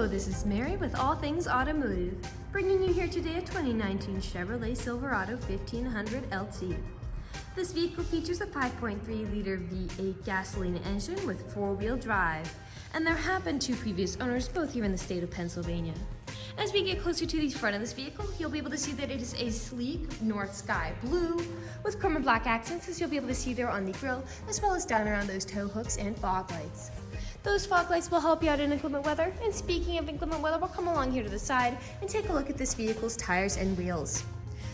Hello, this is Mary with All Things Automotive, bringing you here today a 2019 Chevrolet Silverado 1500 LT. This vehicle features a 5.3-liter V8 gasoline engine with four-wheel drive, and there have been two previous owners, both here in the state of Pennsylvania. As we get closer to the front of this vehicle, you'll be able to see that it is a sleek Northsky Blue with chrome and black accents, as you'll be able to see there on the grille, as well as down around those tow hooks and fog lights. Those fog lights will help you out in inclement weather, and speaking of inclement weather, we'll come along here to the side and take a look at this vehicle's tires and wheels.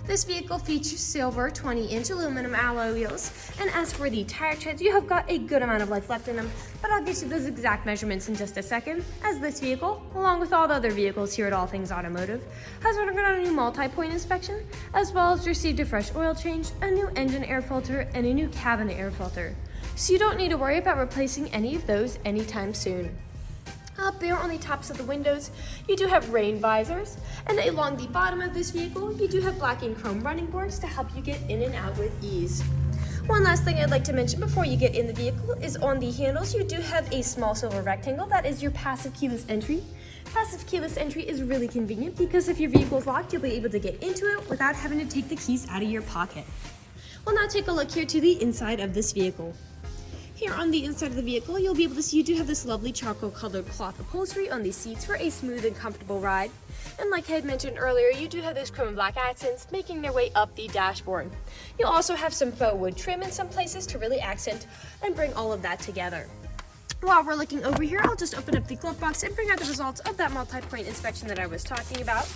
This vehicle features silver 20-inch aluminum alloy wheels, and as for the tire treads, you have got a good amount of life left in them, but I'll get you those exact measurements in just a second, as this vehicle, along with all the other vehicles here at All Things Automotive, has undergone a new multi-point inspection, as well as received a fresh oil change, a new engine air filter, and a new cabin air filter. So you don't need to worry about replacing any of those anytime soon. Up there on the tops of the windows, you do have rain visors, and along the bottom of this vehicle, you do have black and chrome running boards to help you get in and out with ease. One last thing I'd like to mention before you get in the vehicle is on the handles, you do have a small silver rectangle. That is your passive keyless entry. Passive keyless entry is really convenient because if your vehicle is locked, you'll be able to get into it without having to take the keys out of your pocket. We'll now take a look here to the inside of this vehicle. Here on the inside of the vehicle, you'll be able to see you do have this lovely charcoal colored cloth upholstery on the seats for a smooth and comfortable ride. And like I had mentioned earlier, you do have those chrome and black accents making their way up the dashboard. You also have some faux wood trim in some places to really accent and bring all of that together. While we're looking over here, I'll just open up the glove box and bring out the results of that multi-point inspection that I was talking about.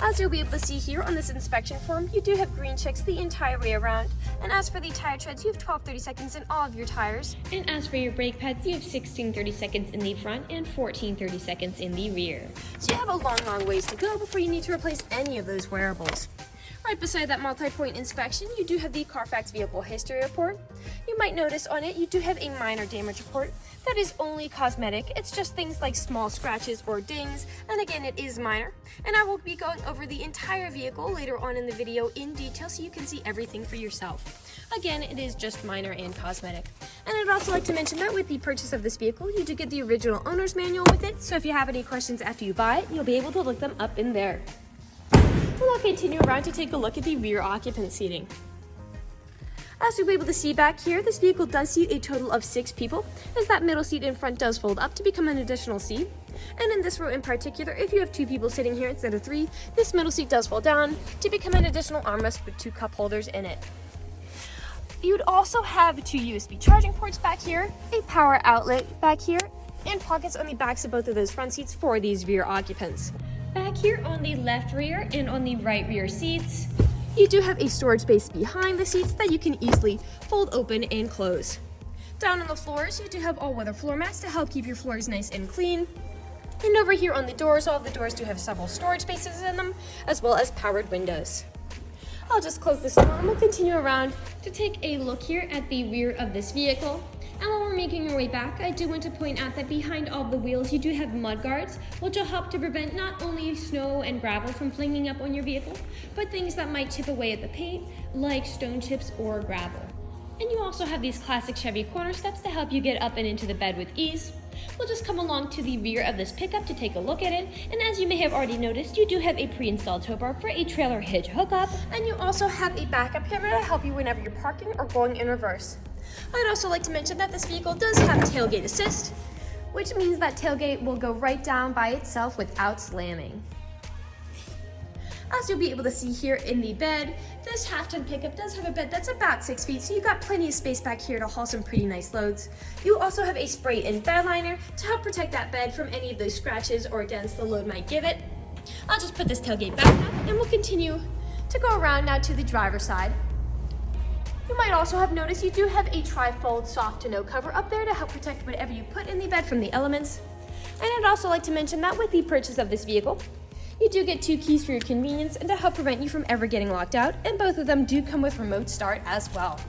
As you'll be able to see here on this inspection form, you do have green checks the entire way around. And as for the tire treads, you have 12 30-seconds in all of your tires. And as for your brake pads, you have 16 30-seconds in the front and 14 30-seconds in the rear. So you have a long ways to go before you need to replace any of those wearables. Right beside that multi-point inspection, you do have the Carfax Vehicle History Report. You might notice on it, you do have a minor damage report. That is only cosmetic. It's just things like small scratches or dings, and again, it is minor. And I will be going over the entire vehicle later on in the video in detail so you can see everything for yourself. Again, it is just minor and cosmetic. And I'd also like to mention that with the purchase of this vehicle, you do get the original owner's manual with it, so if you have any questions after you buy it, you'll be able to look them up in there. We'll now continue around to take a look at the rear occupant seating. As you'll be able to see back here, this vehicle does seat a total of 6 people, as that middle seat in front does fold up to become an additional seat. And in this row in particular, if you have 2 people sitting here instead of 3, this middle seat does fold down to become an additional armrest with 2 cup holders in it. You'd also have 2 USB charging ports back here, a power outlet back here, and pockets on the backs of both of those front seats for these rear occupants. Back here on the left rear and on the right rear seats, you do have a storage space behind the seats that you can easily fold open and close. Down on the floors, you do have all-weather floor mats to help keep your floors nice and clean. And over here on the doors, all of the doors do have several storage spaces in them, as well as powered windows. I'll just close this door and we'll continue around to take a look here at the rear of this vehicle. And while we're making our way back, I do want to point out that behind all the wheels, you do have mudguards, which will help to prevent not only snow and gravel from flinging up on your vehicle, but things that might chip away at the paint, like stone chips or gravel. And you also have these classic Chevy corner steps to help you get up and into the bed with ease. We'll just come along to the rear of this pickup to take a look at it, and as you may have already noticed, you do have a pre-installed tow bar for a trailer hitch hookup, and you also have a backup camera to help you whenever you're parking or going in reverse. I'd also like to mention that this vehicle does have tailgate assist, which means that tailgate will go right down by itself without slamming. As you'll be able to see here in the bed, this half-ton pickup does have a bed that's about 6 feet, so you've got plenty of space back here to haul some pretty nice loads. You also have a spray-in bedliner to help protect that bed from any of those scratches or dents the load might give it. I'll just put this tailgate back up, and we'll continue to go around now to the driver's side. You might also have noticed you do have a tri-fold soft tonneau cover up there to help protect whatever you put in the bed from the elements. And I'd also like to mention that with the purchase of this vehicle, you do get 2 keys for your convenience and to help prevent you from ever getting locked out, and both of them do come with remote start as well.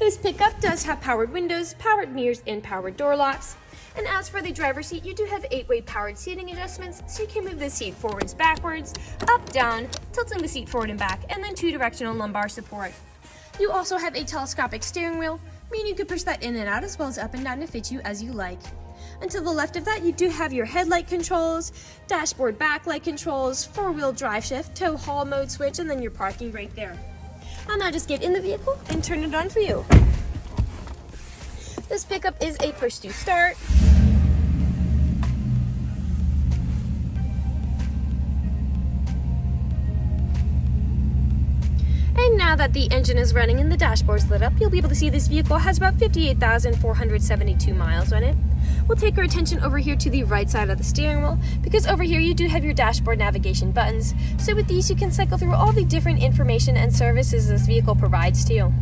This pickup does have powered windows, powered mirrors, and powered door locks. And as for the driver's seat, you do have 8-way powered seating adjustments, so you can move the seat forwards, backwards, up, down, tilting the seat forward and back, and then 2-directional lumbar support. You also have a telescopic steering wheel, meaning you can push that in and out as well as up and down to fit you as you like. And to the left of that, you do have your headlight controls, dashboard backlight controls, four-wheel drive shift, tow haul mode switch, and then your parking right there. I'll now just get in the vehicle and turn it on for you. This pickup is a push to start. And now that the engine is running and the dashboard's lit up, you'll be able to see this vehicle has about 58,472 miles on it. We'll take our attention over here to the right side of the steering wheel, because over here you do have your dashboard navigation buttons. So with these you can cycle through all the different information and services this vehicle provides to you.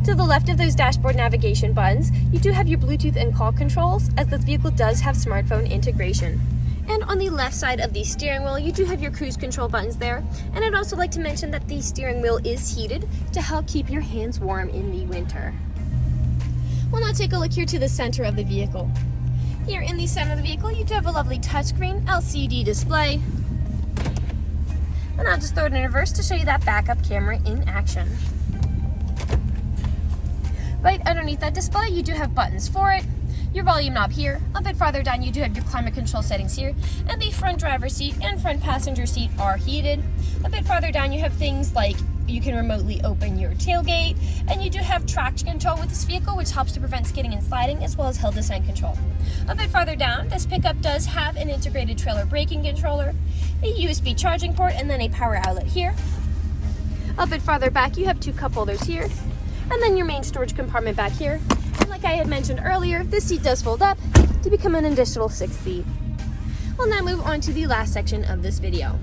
To the left of those dashboard navigation buttons, you do have your Bluetooth and call controls, as this vehicle does have smartphone integration. And on the left side of the steering wheel, you do have your cruise control buttons there. And I'd also like to mention that the steering wheel is heated to help keep your hands warm in the winter. We'll now take a look here to the center of the vehicle. Here in the center of the vehicle, you do have a lovely touchscreen LCD display. And I'll just throw it in reverse to show you that backup camera in action. Right underneath that display, you do have buttons for it. Your volume knob here. A bit farther down, you do have your climate control settings here, and the front driver's seat and front passenger seat are heated. A bit farther down, you have things like you can remotely open your tailgate, and you do have traction control with this vehicle, which helps to prevent skidding and sliding, as well as hill descent control. A bit farther down, this pickup does have an integrated trailer braking controller, a USB charging port, and then a power outlet here. A bit farther back, you have two cup holders here, and then your main storage compartment back here. And like I had mentioned earlier, this seat does fold up to become an additional 6th seat. We'll now move on to the last section of this video.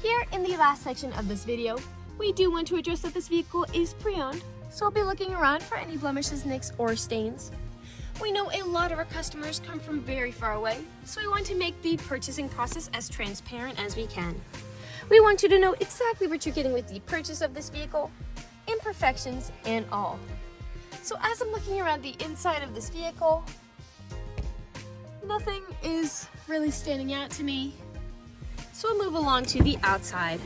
Here in the last section of this video, we do want to address that this vehicle is pre-owned, so we'll be looking around for any blemishes, nicks, or stains. We know a lot of our customers come from very far away, so we want to make the purchasing process as transparent as we can. We want you to know exactly what you're getting with the purchase of this vehicle, imperfections and all. So as I'm looking around the inside of this vehicle, nothing is really standing out to me. So we'll move along to the outside.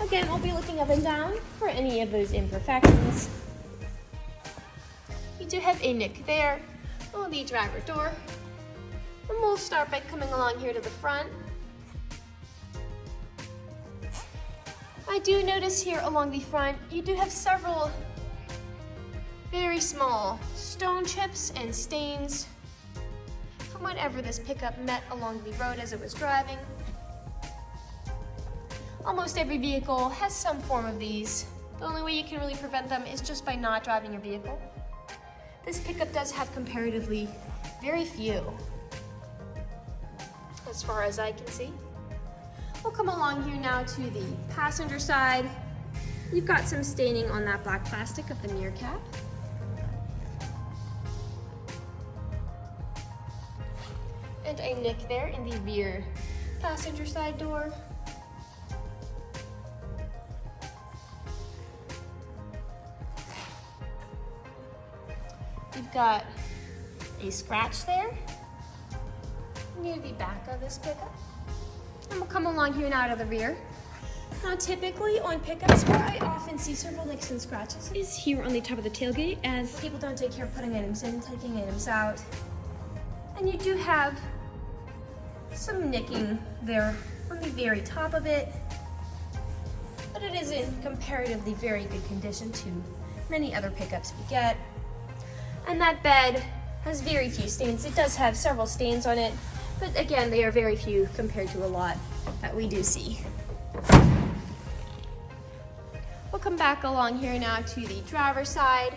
Again, we'll be looking up and down for any of those imperfections. You do have a nick there on the driver door. And we'll start by coming along here to the front. I do notice here along the front, you do have several very small stone chips and stains from whatever this pickup met along the road as it was driving. Almost every vehicle has some form of these. The only way you can really prevent them is just by not driving your vehicle. This pickup does have comparatively very few, as far as I can see. We'll come along here now to the passenger side. You've got some staining on that black plastic of the mirror cap. And a nick there in the rear passenger side door. You've got a scratch there near the back of this pickup. And we'll come along here now to the rear. Now typically on pickups, where I often see several nicks and scratches Is here on the top of the tailgate, as people don't take care of putting items in, taking items out. And you do have some nicking there on the very top of it, but it is in comparatively very good condition to many other pickups we get. And that bed has very few stains. It does have several stains on it, but again, they are very few compared to a lot that we do see. We'll come back along here now to the driver's side.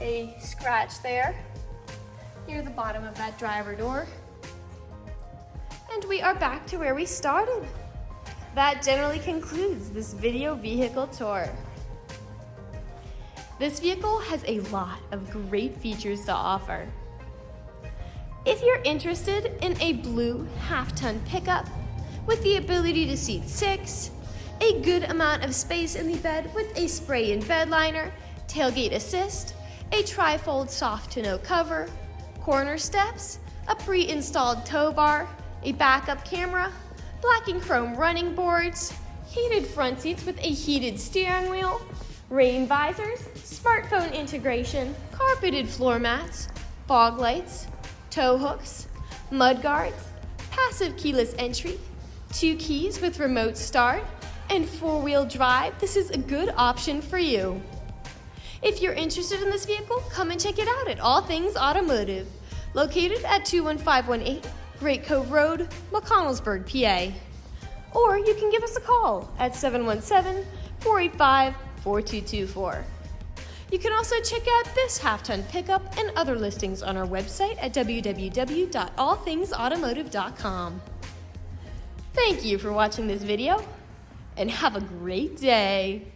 A scratch there near the bottom of that driver door. And we are back to where we started. That generally concludes this video vehicle tour. This vehicle has a lot of great features to offer. If you're interested in a blue half-ton pickup with the ability to seat 6, a good amount of space in the bed with a spray-in bed liner, tailgate assist, a tri-fold soft tonneau cover, corner steps, a pre-installed tow bar, a backup camera, black and chrome running boards, heated front seats with a heated steering wheel, rain visors, smartphone integration, carpeted floor mats, fog lights, tow hooks, mudguards, passive keyless entry, 2 keys with remote start, and 4-wheel drive. This is a good option for you. If you're interested in this vehicle, come and check it out at All Things Automotive, located at 21518 Great Cove Road, McConnellsburg, PA. Or you can give us a call at 717-485-4224. You can also check out this half-ton pickup and other listings on our website at www.allthingsautomotive.com. Thank you for watching this video, and have a great day.